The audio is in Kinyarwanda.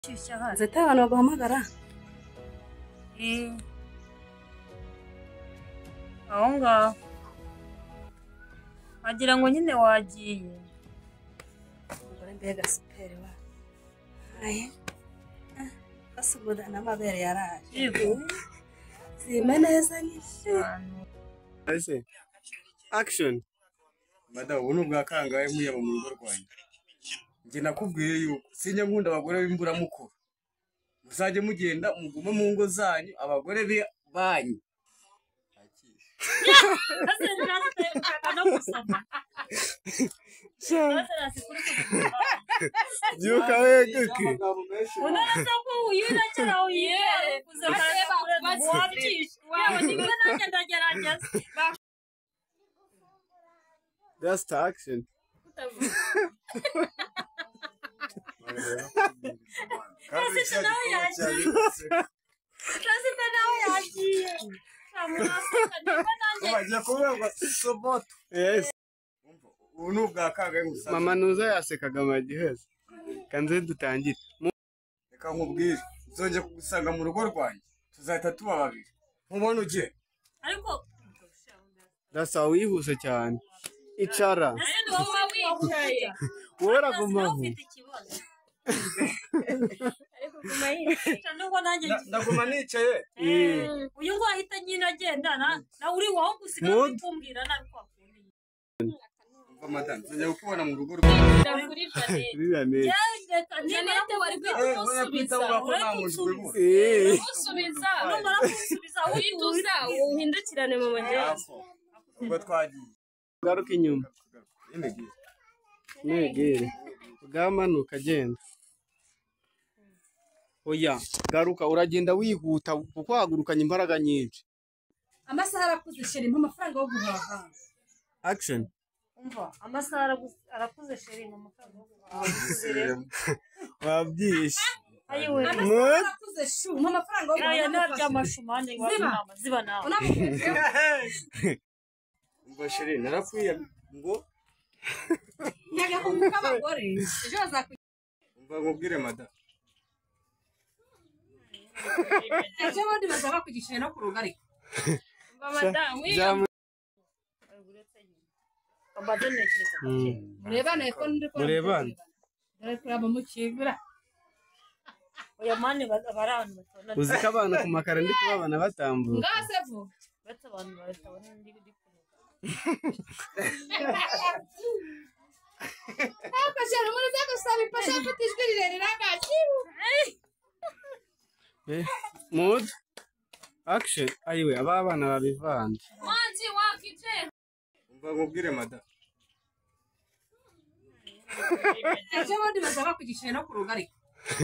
Zeta abantu baguhamagara. Aho ngaho wagira ngo nyine wagiye. Umugore mbega siperi wa. Aye. Asubuda n'amabere yaraje. Yego. Zime neza nishe. Ese action. Madam ubu nubwa kangaye nkuyaba mu rugo rwanyu. Nge nakubwiye yuko sinye nkunda abagore b'imbura mukuru. Muzaje mugenda mugume mu ngo zanyu abagore banyu. Yuka wegeke. Unaanza kuuyira cyara uyiye kuzabara wabitisha. Wewe ni gana ndagerageza. That's the action. Kasi nawe yagiye. Kasi nawe yagiye. Yes. Ubu bwa kangaye gusa. Mama nuza yasekaga magiheze. Kanze dutangire. Reka nkubwire. Uzonje kugusanga mu rugo rwanyu. Tuzahita tuba babiri. Nkubona ugiye. Ariko Dasa wihuse cyane. Icara. ese wowe wicaye. Wora gumaho. Ariko kumayica nuko nanjye Ndaguma nicaye. Uyu ngo ahita nyina agenda na uri waho gusiga kumbwira nabi kwakundi. Umva madam, nzanye gukubona mu rugo rwanyu. Ndakurira neza. Janete wari kwitusubiza. Usubiza. Numara kusubiza uyituza uhindukirane mu majyepfo. Ubwo twagiye. Garuka inyuma. Negere. Gamanuka agenda. Oya, garuka uragenda wihuta kuko hagurukanye imbaraga nyinshi. Amasaha arakuze sheri mu mafaranga yo guhaha. Action. Umva, amasaha arakuze sheri mu mafaranga yo guhaha. Wabyishe. Ayiwe. Arakuze shu mu mafaranga yo guhaha. Aya nabyo amashumane ziba nawe. Umva sheri narakwiye ngo Nyaga kumbuka abagore. Ejo bazakugira. umva nkubwire madam. Ejo bandi bazaba kugisha no kurugari. Madamu Murebane ko ndi ko. Murebane. Dore kuraba mu kigura. oya mane barabantu batona. Uzika abantu ku makara ndi kubabana batambuka. Ngasevu. Betse abantu batabona ndi kunuka. Akashara muri zako sabi pasha futijwe rirera ngachiru. Mood. Action. Ayiwe aba bana babivanze. Manzi wakije. Umva nkubwire madam. Ejo bandi bazaba kugisha no kurugari.